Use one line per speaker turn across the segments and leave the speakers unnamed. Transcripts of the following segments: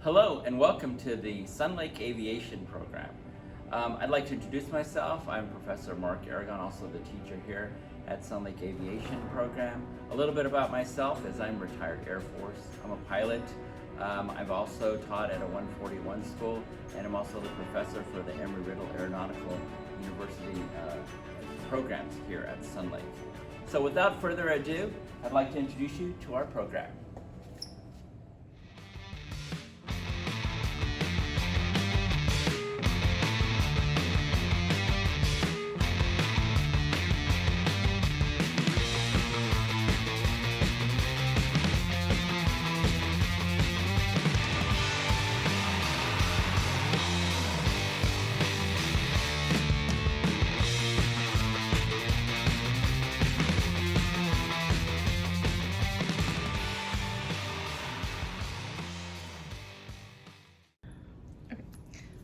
Hello and welcome to the Sun Lake Aviation program. I'd like to introduce myself. I'm Professor Mark Aragon, also the teacher here at Sun Lake Aviation program. A little bit about myself is I'm retired Air Force. I'm a pilot. I've also taught at a 141 school, and I'm also the professor for the Embry-Riddle Aeronautical University programs here at Sun Lake. So without further ado, I'd like to introduce you to our program.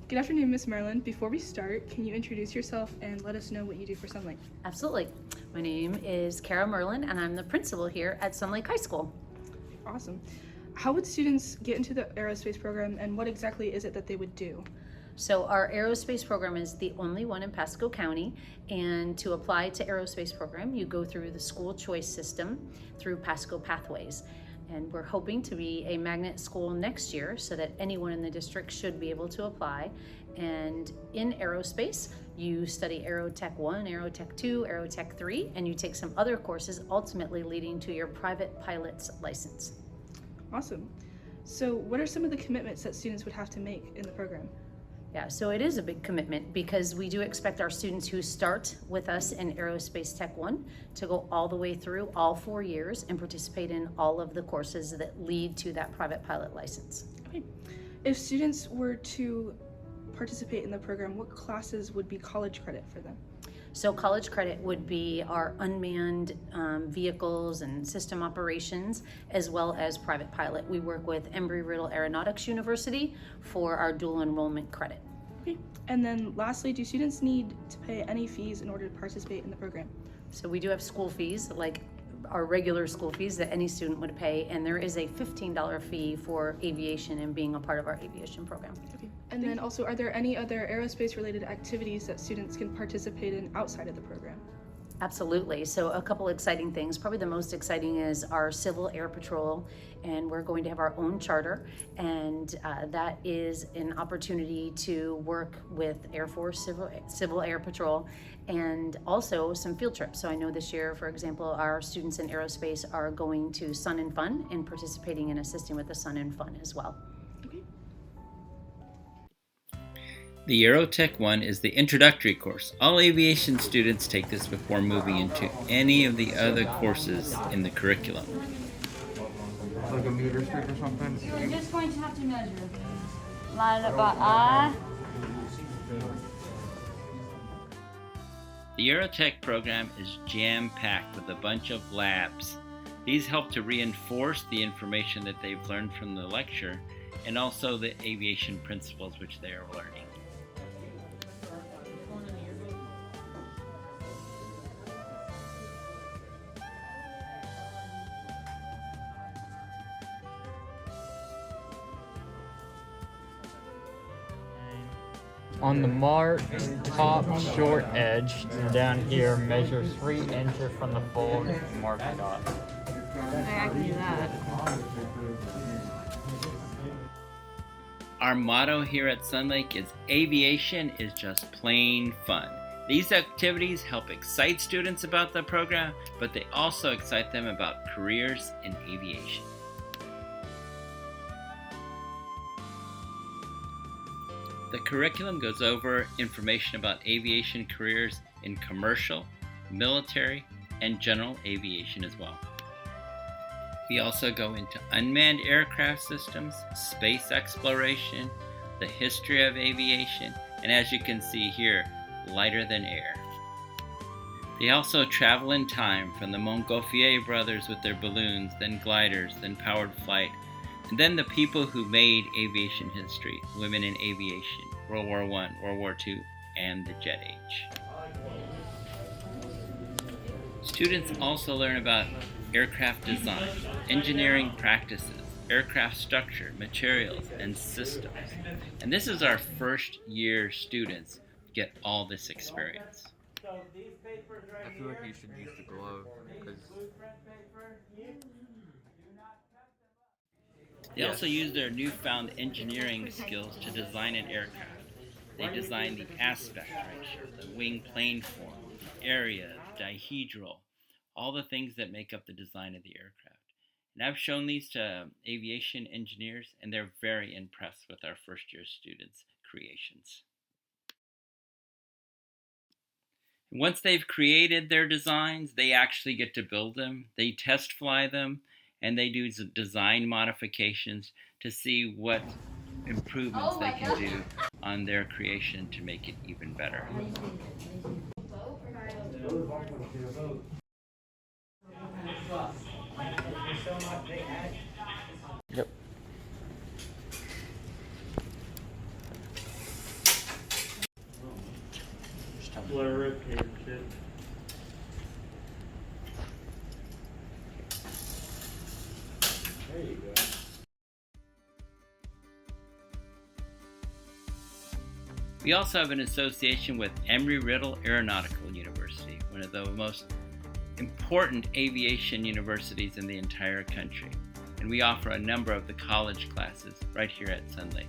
Good afternoon, Ms. Merlin. Before we start, can you introduce yourself and let us know what you do for Sun Lake?
Absolutely. My name is Kara Merlin, and I'm the principal here at Sun Lake High School.
Awesome. How would students get into the aerospace program, and what exactly is it that they would do?
So our aerospace program is the only one in Pasco County, and to apply to aerospace program, you go through the school choice system through Pasco Pathways. And we're hoping to be a magnet school next year so that anyone in the district should be able to apply. And in aerospace, you study Aerotech 1, Aerotech 2, Aerotech 3, and you take some other courses, ultimately leading to your private pilot's license.
Awesome. So what are some of the commitments that students would have to make in the program?
Yeah, so it is a big commitment because we do expect our students who start with us in Aerospace Tech 1 to go all the way through all 4 years and participate in all of the courses that lead to that private pilot license.
Okay. If students were to participate in the program, what classes would be college credit for them?
So college credit would be our unmanned vehicles and system operations, as well as private pilot. We work with Embry-Riddle Aeronautics University for our dual enrollment credit.
Okay. And then lastly, do students need to pay any fees in order to participate in the program?
So we do have school fees, like our regular school fees that any student would pay, and there is a $15 fee for aviation and being a part of our aviation program.
Okay. And then also, are there any other aerospace related activities that students can participate in outside of the program?
Absolutely. So a couple exciting things. Probably the most exciting is our Civil Air Patrol, and we're going to have our own charter, and that is an opportunity to work with Air Force Civil Air Patrol, and also some field trips. So I know this year, for example, our students in aerospace are going to Sun and Fun and participating and assisting with the Sun and Fun as well.
The Aerotech 1 is the introductory course. All aviation students take this before moving into any of the other courses in the curriculum.
Like a meter stick or something?
We're just going to have to measure. Line up our eye.
The Aerotech program is jam-packed with a bunch of labs. These help to reinforce the information that they've learned from the lecture and also the aviation principles which they are learning.
On the mark, top short edge down here, measure 3 inches from the fold and mark the dot.
I can do that.
Our motto here at Sun Lake is aviation is just plain fun. These activities help excite students about the program, but they also excite them about careers in aviation. The curriculum goes over information about aviation careers in commercial, military, and general aviation as well. We also go into unmanned aircraft systems, space exploration, the history of aviation, and as you can see here, lighter than air. They also travel in time from the Montgolfier brothers with their balloons, then gliders, then powered flight, and then the people who made aviation history, women in aviation, World War I, World War II, and the jet age. Students also learn about aircraft design, engineering practices, aircraft structure, materials, and systems. And this is our first year students get all this experience.
I feel like you should use the glove because
They also use their newfound engineering skills to design an aircraft. They design the aspect ratio, the wing plane form, the area, the dihedral, all the things that make up the design of the aircraft. And I've shown these to aviation engineers, and they're very impressed with our first year students' creations. Once they've created their designs, they actually get to build them, they test fly them, and they do design modifications to see what improvements they can do on their creation to make it even better.
Yep.
There you go.
We also have an association with Embry-Riddle Aeronautical University, one of the most important aviation universities in the entire country. And we offer a number of the college classes right here at Sun Lake.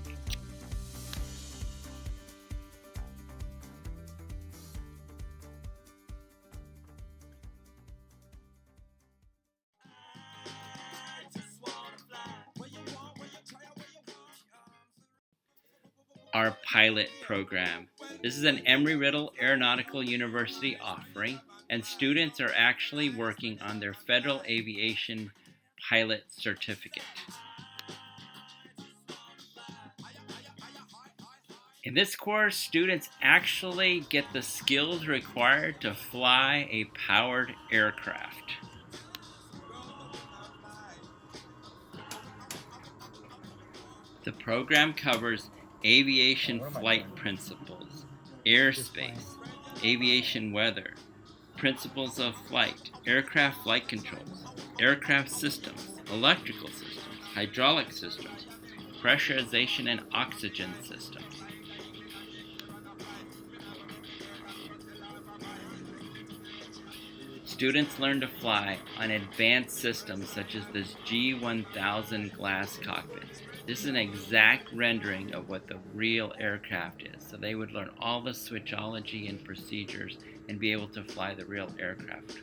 Our pilot program. This is an Embry-Riddle Aeronautical University offering, and students are actually working on their federal aviation pilot certificate. In this course, students actually get the skills required to fly a powered aircraft. The program covers aviation flight principles, airspace, aviation weather, principles of flight, aircraft flight controls, aircraft systems, electrical systems, hydraulic systems, pressurization and oxygen systems. Students learn to fly on advanced systems such as this G1000 glass cockpit. This is an exact rendering of what the real aircraft is. So they would learn all the switchology and procedures and be able to fly the real aircraft.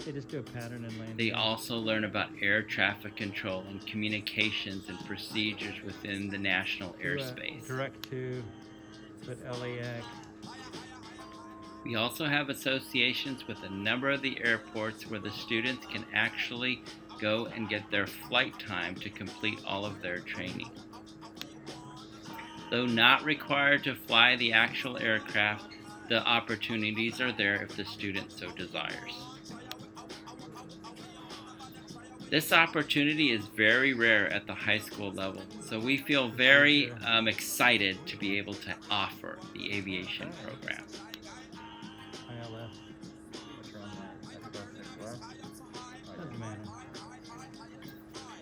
They just do a pattern and land.
They also learn about air traffic control and communications and procedures within the national airspace.
Direct to, with LAX.
We also have associations with a number of the airports where the students can actually go and get their flight time to complete all of their training. Though not required to fly the actual aircraft, the opportunities are there if the student so desires. This opportunity is very rare at the high school level, so we feel very excited to be able to offer the aviation program.
ILF.
what's wrong there?
Doesn't matter.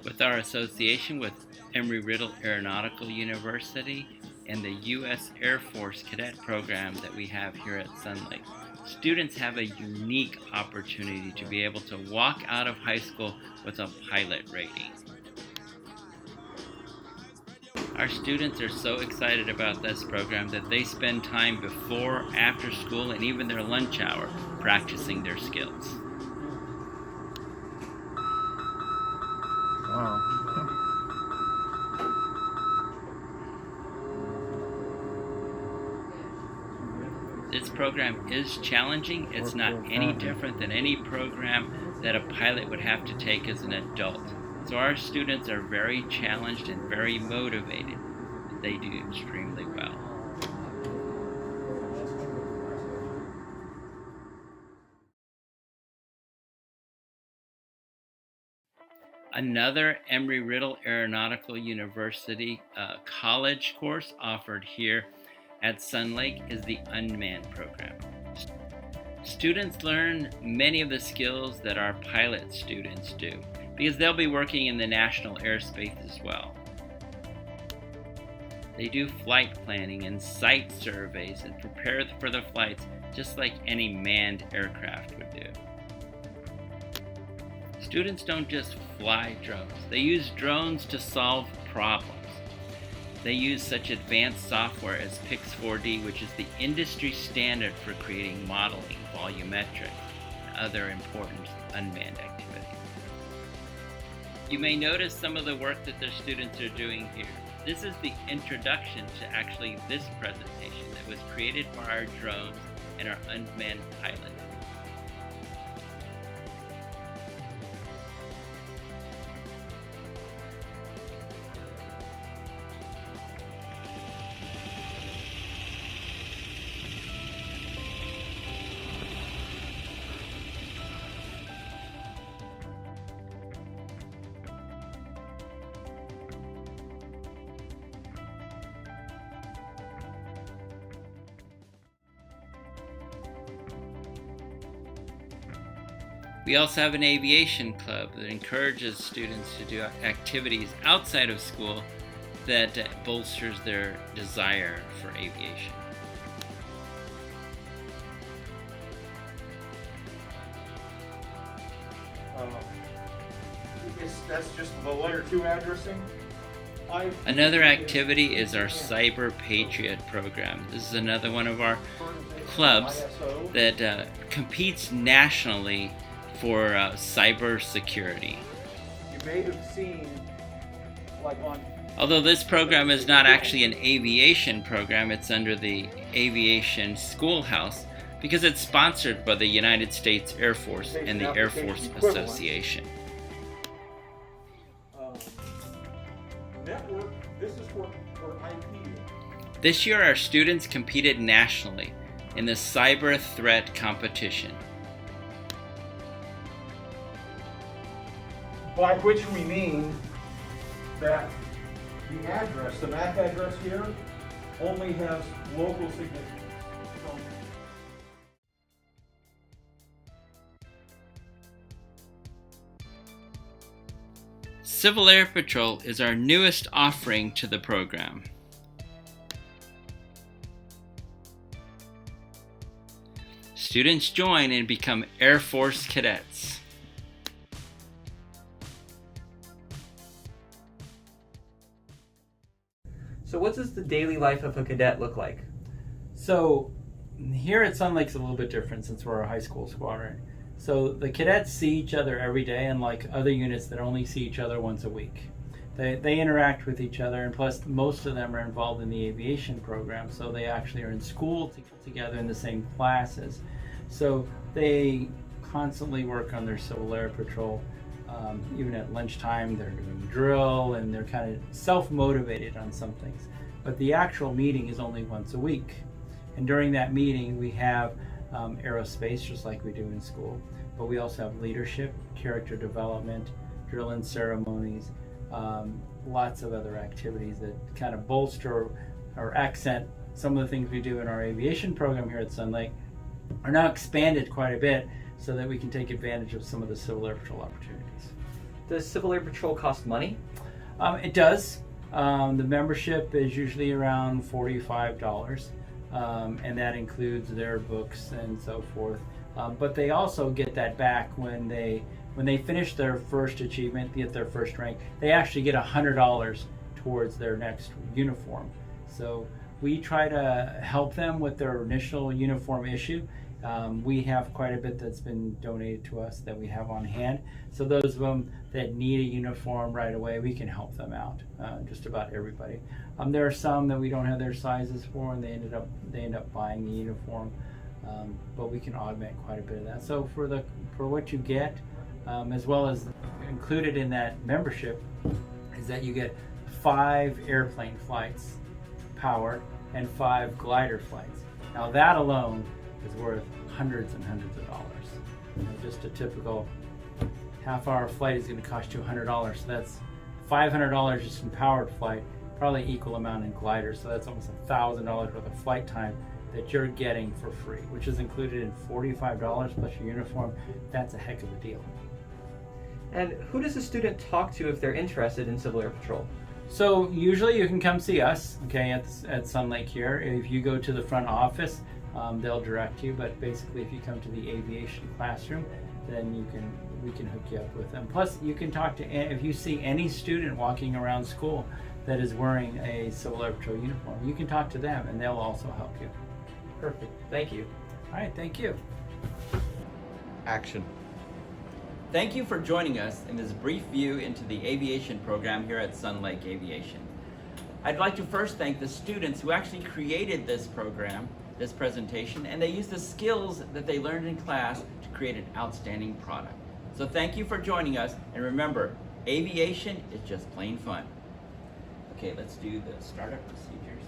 With our association with Embry-Riddle Aeronautical University and the U.S. Air Force Cadet Program that we have here at Sun Lake, students have a unique opportunity to be able to walk out of high school with a pilot rating. Our students are so excited about this program that they spend time before, after school, and even their lunch hour practicing their skills.
Wow.
This program is challenging. It's not any different than any program that a pilot would have to take as an adult. So our students are very challenged and very motivated. They do extremely well. Another Embry-Riddle Aeronautical University college course offered here at Sun Lake is the unmanned program. Students learn many of the skills that our pilot students do because they'll be working in the national airspace as well. They do flight planning and site surveys and prepare for the flights just like any manned aircraft would do. Students don't just fly drones, they use drones to solve problems. They use such advanced software as Pix4D, which is the industry standard for creating modeling, volumetric, and other important unmanned activities. You may notice some of the work that their students are doing here. This is the introduction to actually this presentation that was created for our drones and our unmanned pilots. We also have an aviation club that encourages students to do activities outside of school that bolsters their desire for aviation.
That's just the letter 2 addressing.
Another activity is our Cyber Patriot program. This is another one of our clubs that competes nationally for cyber security.
You may have seen, like on.
Although this program is not actually an aviation program, it's under the Aviation Schoolhouse because it's sponsored by the United States Air Force and the Air Force Association.
Network, this is for IP.
This year our students competed nationally in the cyber threat competition.
By which we mean that the address, the MAC address here, only has local significance.
Civil Air Patrol is our newest offering to the program. Students join and become Air Force cadets.
So what does the daily life of a cadet look like?
So here at Sun Lake's a little bit different since we're a high school squadron. So the cadets see each other every day, unlike other units that only see each other once a week. They interact with each other, and plus most of them are involved in the aviation program, so they actually are in school together in the same classes. So they constantly work on their Civil Air Patrol. Even at lunchtime, they're doing drill and they're kind of self-motivated on some things. But the actual meeting is only once a week. And during that meeting, we have aerospace, just like we do in school. But we also have leadership, character development, drill and ceremonies, lots of other activities that kind of bolster or accent some of the things we do in our aviation program here at Sun Lake are now expanded quite a bit so that we can take advantage of some of the Civil Air Patrol opportunities.
Does Civil Air Patrol cost money?
It does. The membership is usually around $45, and that includes their books and so forth. But they also get that back when they finish their first achievement, get their first rank. They actually get $100 towards their next uniform. So we try to help them with their initial uniform issue. We have quite a bit that's been donated to us that we have on hand. So those of them that need a uniform right away, we can help them out, just about everybody. There are some that we don't have their sizes for, and they end up buying the uniform, but we can augment quite a bit of that. So for what you get, as well as included in that membership, is that you get 5 airplane flights powered and 5 glider flights. Now that alone is worth hundreds and hundreds of dollars. Just a typical half-hour flight is going to cost you $100, so that's $500 just in powered flight, probably equal amount in gliders, so that's almost $1,000 worth of flight time that you're getting for free, which is included in $45 plus your uniform. That's a heck of a deal.
And who does a student talk to if they're interested in Civil Air Patrol?
So usually you can come see us, okay, at Sun Lake here. If you go to the front office, they'll direct you. But basically, if you come to the aviation classroom, then we can hook you up with them. Plus, you can talk to if you see any student walking around school that is wearing a Civil Air Patrol uniform, you can talk to them, and they'll also help you.
Perfect. Thank you.
All right, thank you.
Action.
Thank you for joining us in this brief view into the aviation program here at Sun Lake Aviation. I'd like to first thank the students who actually created this program, this presentation, and they used the skills that they learned in class to create an outstanding product. So thank you for joining us, and remember, aviation is just plain fun. Okay, let's do the startup procedures.